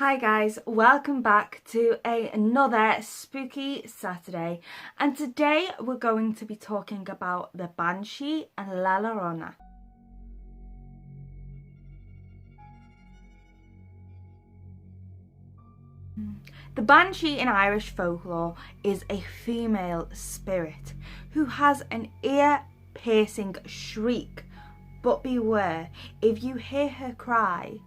Hi guys, welcome back to another spooky Saturday, and today we're going to be talking about the Banshee and la llorona. The Banshee in Irish folklore is a female spirit who has an ear-piercing shriek, but beware, if you hear her cry,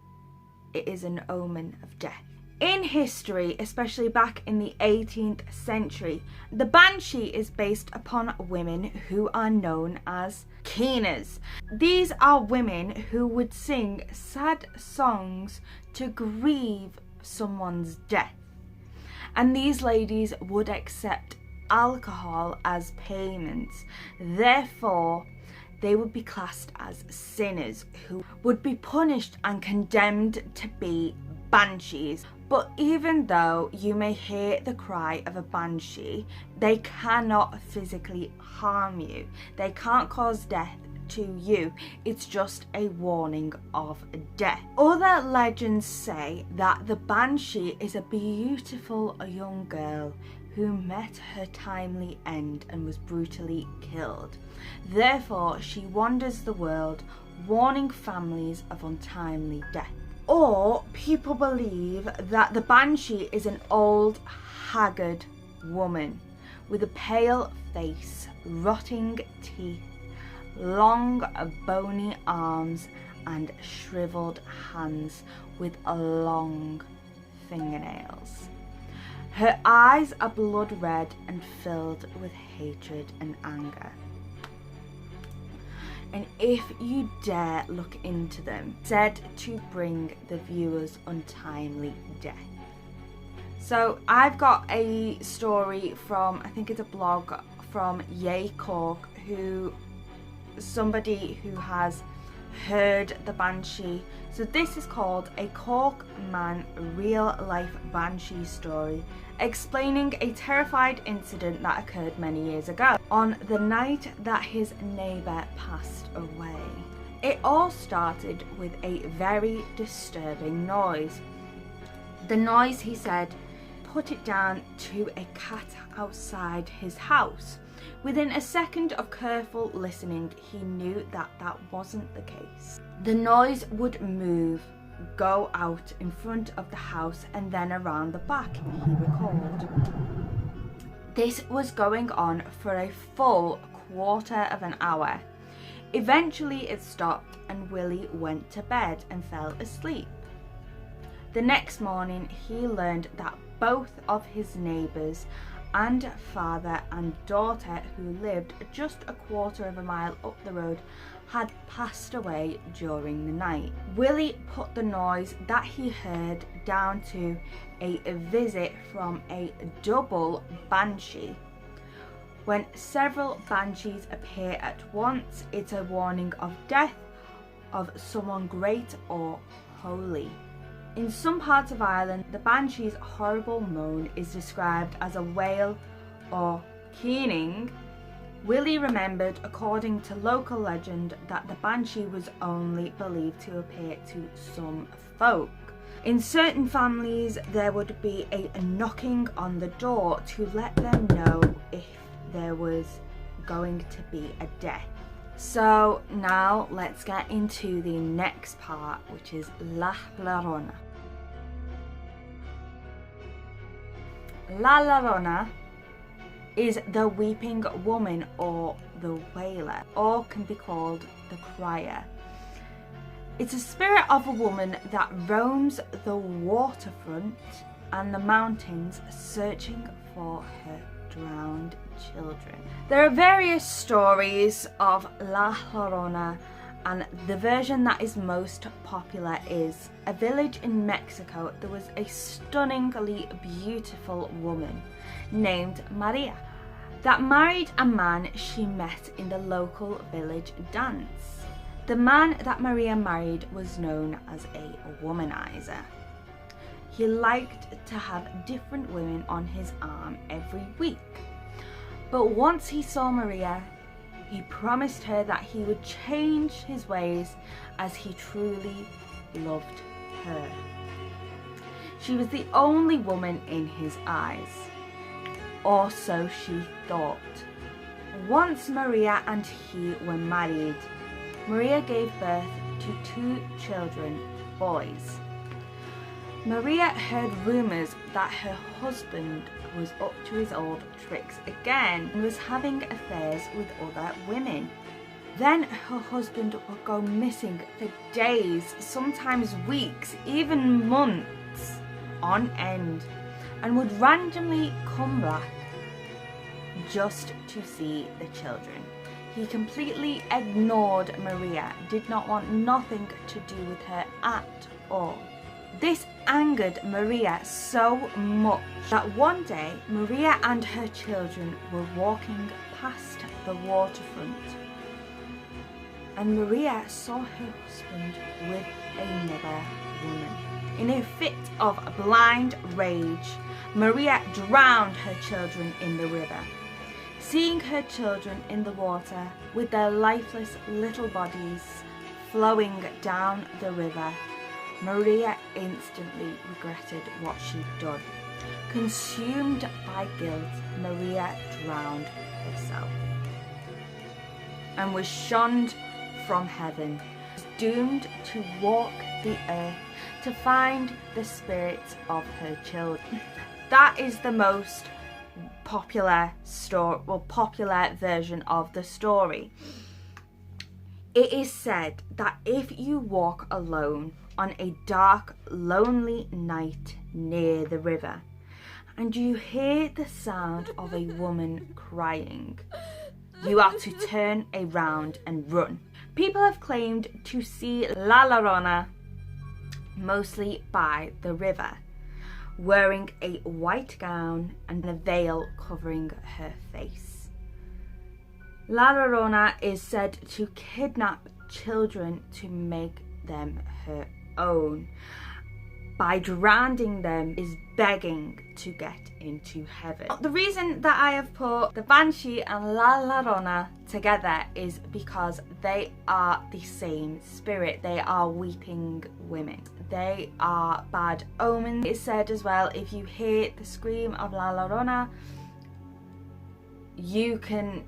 it is an omen of death. In history, especially back in the 18th century, the Banshee is based upon women who are known as keeners. These are women who would sing sad songs to grieve someone's death. And these ladies would accept alcohol as payment. Therefore, they would be classed as sinners who would be punished and condemned to be banshees. But even though you may hear the cry of a banshee, they cannot physically harm you. They can't cause death to you. It's just a warning of death. Other legends say that the banshee is a beautiful young girl who met her timely end and was brutally killed. Therefore, she wanders the world, warning families of untimely death. Or people believe that the Banshee is an old, haggard woman with a pale face, rotting teeth, long, bony arms, and shriveled hands with long fingernails. Her eyes are blood red and filled with hatred and anger. And if you dare look into them, said to bring the viewers untimely death. So I've got a story from, I think it's a blog from Yay Cork, somebody who has heard the Banshee. So this is called a Cork Man real life Banshee story, explaining a terrified incident that occurred many years ago on the night that his neighbour passed away. It all started with a very disturbing noise. The noise, he said, put it down to a cat outside his house. Within a second of careful listening, he knew that that wasn't the case. The noise would move, go out in front of the house and then around the back, he recalled. This was going on for a full quarter of an hour. Eventually it stopped and Willie went to bed and fell asleep. The next morning he learned that both of his neighbours and father and daughter, who lived just a quarter of a mile up the road, had passed away during the night. Willie put the noise that he heard down to a visit from a double banshee. When several banshees appear at once, it's a warning of death of someone great or holy. In some parts of Ireland, the banshee's horrible moan is described as a wail or keening. Willie remembered, according to local legend, that the banshee was only believed to appear to some folk. In certain families, there would be a knocking on the door to let them know if there was going to be a death. So now let's get into the next part, which is la llorona. La llorona is the weeping woman or the wailer, or can be called the crier. It's a spirit of a woman that roams the waterfront and the mountains searching for her drowned children. There are various stories of La Llorona, and the version that is most popular is a village in Mexico. There was a stunningly beautiful woman named Maria that married a man she met in the local village dance. The man that Maria married was known as a womanizer. He liked to have different women on his arm every week. But once he saw Maria, he promised her that he would change his ways as he truly loved her. She was the only woman in his eyes. Or so she thought. Once Maria and he were married, Maria gave birth to 2 children, boys. Maria heard rumours that her husband was up to his old tricks again and was having affairs with other women. Then her husband would go missing for days, sometimes weeks, even months on end, and would randomly come back just to see the children. He completely ignored Maria, did not want nothing to do with her at all. This angered Maria so much that one day Maria and her children were walking past the waterfront, and Maria saw her husband with another woman. In a fit of blind rage, Maria drowned her children in the river. Seeing her children in the water with their lifeless little bodies flowing down the river, Maria instantly regretted what she'd done. Consumed by guilt, Maria drowned herself and was shunned from heaven, doomed to walk the earth to find the spirits of her children. That is the most popular version of the story. It is said that if you walk alone on a dark, lonely night near the river, and you hear the sound of a woman crying, you are to turn around and run. People have claimed to see La Llorona mostly by the river, wearing a white gown and a veil covering her face. La Llorona is said to kidnap children to make them her own. By drowning them is begging to get into heaven. The reason that I have put the Banshee and La Llorona together is because they are the same spirit. They are weeping women. They are bad omens. It's said as well, if you hear the scream of La Llorona, you can,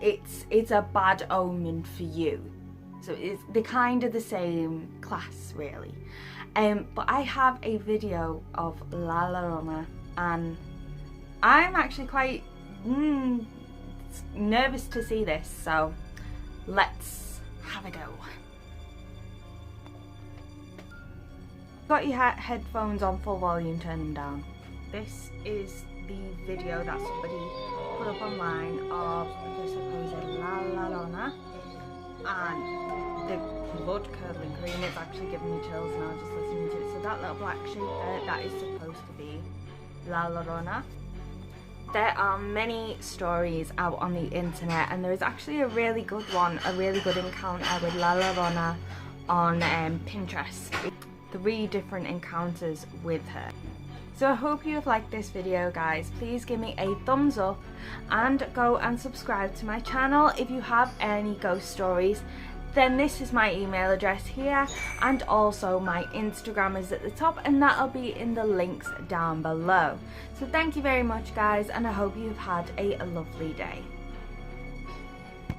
it's a bad omen for you. So they're kind of the same class, really. But I have a video of La Llorona, and I'm actually quite nervous to see this, so let's have a go. Got your headphones on full volume, turn them down. This is the video that somebody put up online of the supposed La Llorona, and the blood curdling cream. It's actually giving me chills now just listening to it. So that little black shape there, that is supposed to be La Llorona. There are many stories out on the internet, and there is actually a really good one, a really good encounter with La Llorona on Pinterest. 3 different encounters with her. So I hope you have liked this video, guys. Please give me a thumbs up and go and subscribe to my channel. If you have any ghost stories, then this is my email address here, and also my Instagram is at the top, and that'll be in the links down below. So thank you very much, guys, and I hope you've had a lovely day.